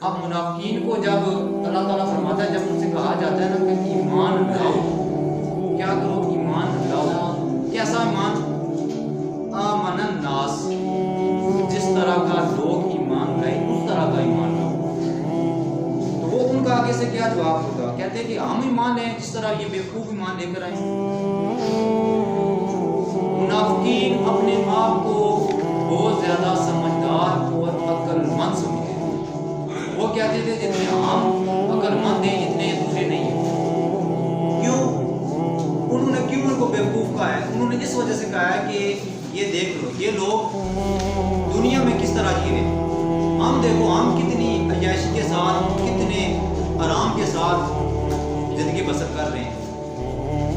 اب منافقین کو جب اللہ تعالیٰ فرماتا ہے، جب ان سے کہا جاتا ہے نا کہ ایمان لاؤ، کیا کرو؟ ایمان لاؤ۔ کیسا ایمان؟ آمن الناس، جس طرح کا لوگ ایمان لائے اس طرح کا ایمان لاؤ۔ تو وہ ان کا آگے سے کیا جواب ہوگا؟ کہتے ہیں کہ ہم ایمان لیں جس طرح یہ بیوقوف ایمان لے کر آئے۔ منافقین اپنے آپ کو بہت زیادہ سمجھدار اور عقل مند سمجھتے ہیں۔ وہ کہتے تھے جتنے ہم عقل مند ہیں اتنے دوسرے نہیں ہیں۔ کیوں؟ انہوں نے کیوں ان کو بیوقوف کہا ہے؟ انہوں نے اس وجہ سے کہا ہے کہ یہ دیکھ لو، یہ لوگ دنیا میں کس طرح جی رہے ہیں، ہم دیکھو ہم کتنی عیاشی کے ساتھ، کتنے آرام کے ساتھ زندگی بسر کر رہے ہیں،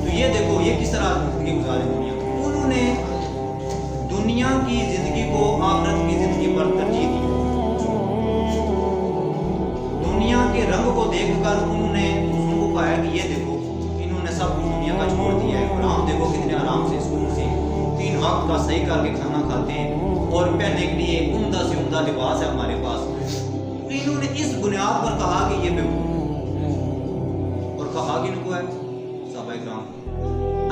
تو یہ دیکھو یہ کس طرح زندگی گزارے دنیا میں۔ انہوں نے دنیا کی زندگی کو آخرت کی زندگی پر ترجیح دی۔ دنیا کے رنگ کو دیکھ کر انہوں نے دوسروں کو کہا ہے کہ یہ دیکھو انہوں نے سب کچھ دنیا کا چھوڑ دیا ہے، اور ہم دیکھو کتنے آرام سے سکون سے 3 وقت کا صحیح کر کے کھانا کھاتے ہیں، اور پہننے کے لیے عمدہ سے عمدہ لباس ہے ہمارے پاس۔ انہوں نے اس بنیاد پر کہا کہ یہ بیوقوف، اور کہا کہ ان کو ہے صحابہ کرام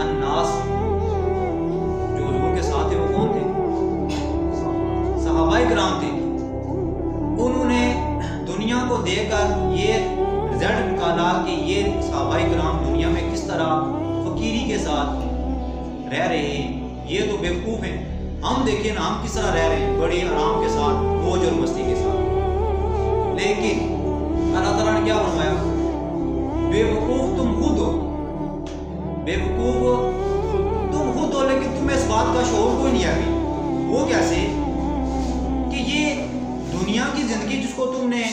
الناس، جو حضور کے ساتھ تھے وہ کون تھے؟ صحابہ کرام تھے۔ انہوں نے دنیا کو دیکھ کر یہ رزلٹ نکالا کہ یہ صحابہ کرام دنیا میں کس طرح فقیری کے ساتھ رہ رہے ہیں، یہ تو بیوقوف ہیں۔ ہم دیکھیں نا ہم کس طرح رہ رہے ہیں، بڑے آرام کے ساتھ، موج اور مستی کے ساتھ۔ لیکن اللہ تعالیٰ نے کیا فرمایا؟ بیوقوف تم خود ہو، بیوقوف تم خود ہو، لیکن تمہیں اس بات کا شعور کوئی نہیں آئی۔ وہ کیسے کہ یہ دنیا کی زندگی جس کو تم نے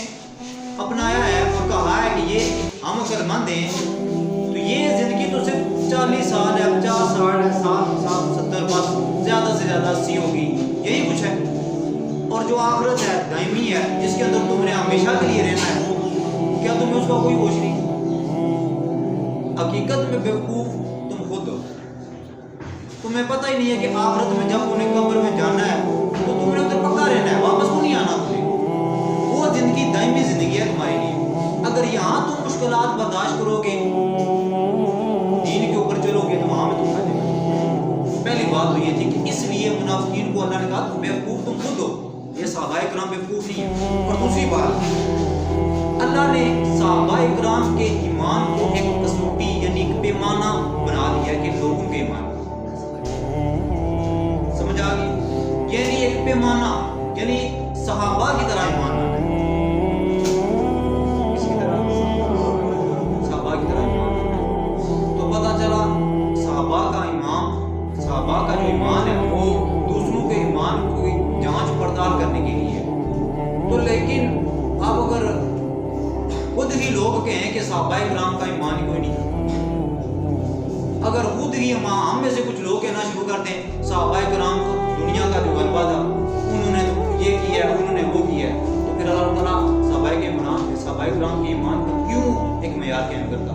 اپنایا ہے اور کہا ہے کہ یہ ہم عقل مند ہیں، تو یہ زندگی تو صرف 40 سال ہے، 50 سال ہے، 60 70 بس زیادہ سے زیادہ 80 ہوگی، یہی کچھ ہے۔ اور جو آخرت ہے دائمی ہے، جس کے اندر تم نے ہمیشہ کے لیے رہنا ہے، کیا تمہیں اس کا کوئی ہوش نہیں؟ حقیقت میں بیوقوف تم خود ہو، تمہیں پتہ ہی نہیں ہے کہ آخرت میں جب انہیں قبر میں جانا ہے تو تم نے ادھر پکا رہنا ہے، واپس کو نہیں آنا تمہیں۔ وہ زندگی دائمی زندگی ہے تمہارے لیے۔ اگر یہاں تم مشکلات برداشت کرو گے، دین کے اوپر چلو گے، تو وہاں میں تم کھا جائے۔ پہلی بات تو یہ تھی کہ اس لیے منافقین کو اللہ نے کہا بیوقوف تم خود ہو، یہ صحابہ کرام بیوقوف نہیں ہے۔ اور دوسری بات، اللہ نے صحابہ کرام کے ایمان کو ایک کسوٹی یعنی ایک پیمانہ بنا دیا کہ لوگوں کے ایمان، سمجھ آ گئی؟ یعنی ایک پیمانہ، یعنی صحابہ کی طرح ایمان لانا ہے، اس کی طرح صحابہ کی طرح ایمان لانا ہے۔ تو پتہ چلا صحابہ کا ایمان، صحابہ کا جو ایمان ہے وہ دوسروں کے ایمان کو جانچ پڑتال کرنے کے لیے ہے۔ تو لیکن اب اگر خود ہی لوگ کہیں کہ صحابہ کرام کا ایمان کوئی نہیں، اگر خود ہی ہم میں سے کچھ لوگ کہنا شروع کرتے ہیں صحابہ کرام کو دنیا کا جو غلبہ تھا انہوں نے یہ کیا ہے، انہوں نے وہ کیا ہے، تو پھر اللہ تعالیٰ صحابہ کرام کے ایمان کو کیوں ایک معیار قائم کرتا؟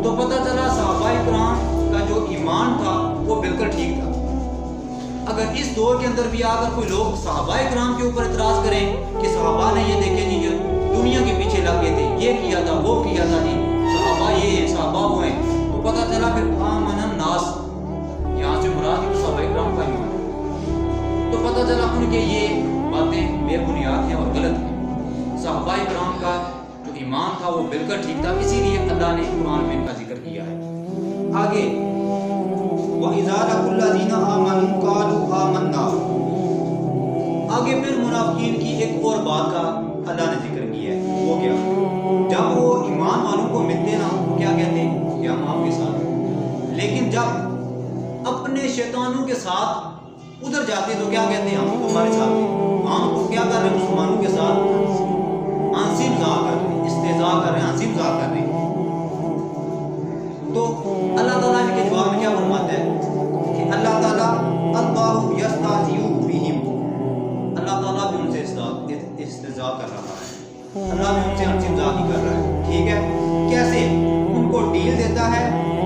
تو پتہ چلا صحابہ کرام کا جو ایمان تھا وہ بالکل ٹھیک تھا۔ اگر اس دور کے اندر بھی اگر کوئی لوگ صحابہ کرام کے اوپر اعتراض کریں کہ صحابہ نے یہ دیکھے جی دنیا کے پیچھے لگ گئے تھے، یہ کیا تھا، وہ کیا تھا، جی صحابہ یہ ہیں، صحابہ وہ ہیں، تو پتہ چلا پھر آمن الناس یہاں سے مراد ہے صحابہ کرام کا ایمان ہے۔ تو پتہ چلا ان کے یہ باتیں بے بنیاد ہیں اور غلط ہیں۔ صحابہ کرام کا جو ایمان تھا وہ بالکل ٹھیک تھا، اسی لیے اللہ نے قرآن میں ان کا ذکر کیا ہے۔ آگے وَإِذَا لَقُوا الَّذِينَ آمَنُوا قَالُوا آمَنَّا، آگے پھر منافقین کی ایک اور بات کا اللہ نے ذکر کیا ہے۔ وہ کیا؟ جب وہ ایمان والوں کو ملتے نا تو کیا کہتے ہیں کہ ہم آپ کے ساتھ ہیں، لیکن جب اپنے شیطانوں کے ساتھ ادھر جاتے تو کیا کہتے ہیں ہم تمہارے ساتھ ہیں۔ ہم تو کیا کر رہے ہیں مسلمانوں کے ساتھ ہنسی مذاق کر رہے ہیں، استہزاء کر رہے ہیں، ہنسی مذاق کر رہے ہیں۔ تو اللہ تعالیٰ ان کے جواب میں کیا فرماتا ہے کہ اللہ تعالیٰ اللہ یستہزئ بہم، اللہ تعالیٰ بھی ان سے استہزاء کر رہا ہے، اللہ بھی ان سے ہنسی مذاق ہی کر رہا ہے۔ ٹھیک ہے، کیسے؟ ان کو ڈیل دیتا ہے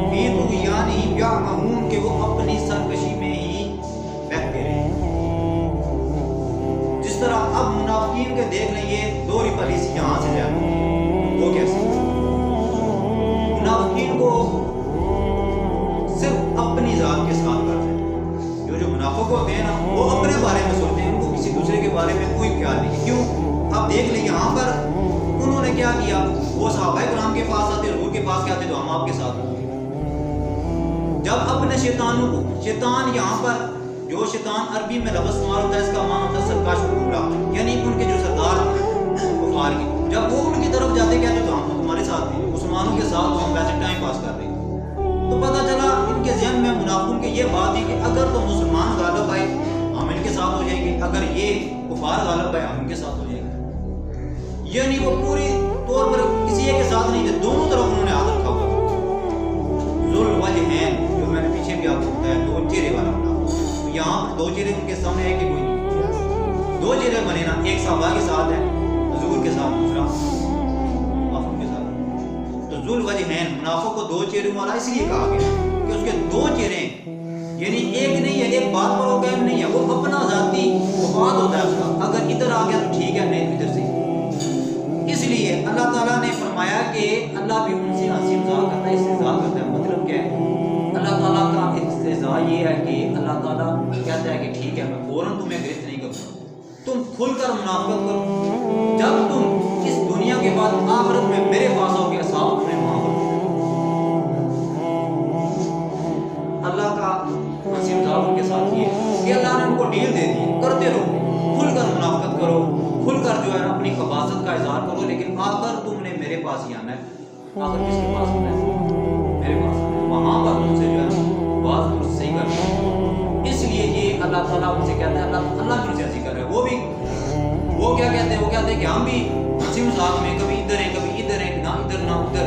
فی طغیانہم یعمہون، کہ وہ اپنی سرکشی میں ہی بہتے رہے۔ جس طرح اب منافقین منافقین کے دیکھ لیں یہ دو پالیسی یہاں سے جائے وہ کیسے منافقین کو صرف اپنی ذات کے ساتھ کرتے ہیں. جو منافق ہوتے ہیں نا وہ اپنے بارے میں سوچتے ہیں, ان کو کسی دوسرے کے بارے میں کوئی خیال نہیں. کیوں؟ آپ دیکھ لیں یہاں پر انہوں نے کیا کیا, وہ صحابہ کرام کے پاس آتے, حضور کے پاس کیا آتے تو ہم آپ کے ساتھ. جب اپنے شیطانوں کو, شیطان یہاں پر جو شیطان عربی میں لفظ استعمال ہوتا ہے اس کا معنی ہوتا ہے سرکش گمراہ, یعنی ان کے جو سردار کفار کی, جب وہ ان کی طرف جاتے کہتے تو ہم تمہارے ساتھ ہیں, مسلمانوں کے ساتھ ہم ویسے ٹائم پاس کر رہے ہیں. تو پتہ چلا ان کے ذہن میں منافقوں کی یہ بات ہے کہ اگر تو مسلمان غالب آئے ہم ان کے ساتھ ہو جائیں گے, اگر یہ کفار غالب آئے ہم ان کے ساتھ ہو جائیں گے. یعنی وہ پوری طور پر کسی ایک کے ساتھ نہیں تھے, دونوں طرف انہوں نے ہاتھ رکھا ہوا. ذل وجہین جو میں نے پیچھے بھی آپ کو بتایا, دو چہرے والا منافق. تو یہاں پر دو چہرے ان کے سامنے ہے کہ کوئی نہیں, دو چہرے بنے نا, ایک صحابہ کے ساتھ ہے حضور کے ساتھ, دوسرا منافق کے ساتھ. تو ذل وجہین منافق کو دو چہروں والا اس لیے کہا گیا کہ اس کے دو چہرے ہیں, یعنی ایک نہیں ہے, ایک بات پر ہو گیا نہیں ہے, وہ اپنا ذاتی مفاد ہوتا ہے اس کا, اگر ادھر آ گیا تو ٹھیک ہے, نہیں ادھر سے. اس لیے اللہ تعالیٰ نے فرمایا کہ اللہ بھی ان سے ہنسی مذاق کرتا ہے, استہزاء کرتا ہے. مطلب کیا ہے؟ اللہ تعالیٰ کا استہزاء یہ ہے کہ اللہ تعالیٰ کہتا ہے کہ ٹھیک ہے میں فوراً تمہیں گرفت نہیں کروں, تم کھل کر منافقت کرو, جب تم اس دنیا کے بعد آخرت میں میرے پاس آؤ گے صاحب تمہیں وہاں پر. اللہ کا ہنسی مذاق ان کے ساتھ یہ کہ اللہ نے ان کو ڈیل دے دی, کرتے رہو, کھل کر منافقت کرو, کھل کر جو ہے اپنی خباثت کا اظہار کرو, لیکن آخر تم نے میرے پاس ہی آنا ہے. آخر کس کے پاس آنا ہے؟ میرے پاس آنا ہے. وہاں پر تم سے جو ہے بات درست صحیح کرنا ہے. اس لیے یہ اللہ تعالیٰ ان سے کہتا ہے, اللہ بھی ان سے ہنسی کر رہا ہے. وہ کیا کہتے ہیں, وہ کہتے ہیں کہ ہم بھی ہنسی مذاق میں کبھی ادھر ہیں کبھی ادھر ہیں, نہ ادھر نہ ادھر.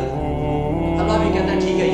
اللہ بھی کہتا ہے ٹھیک ہے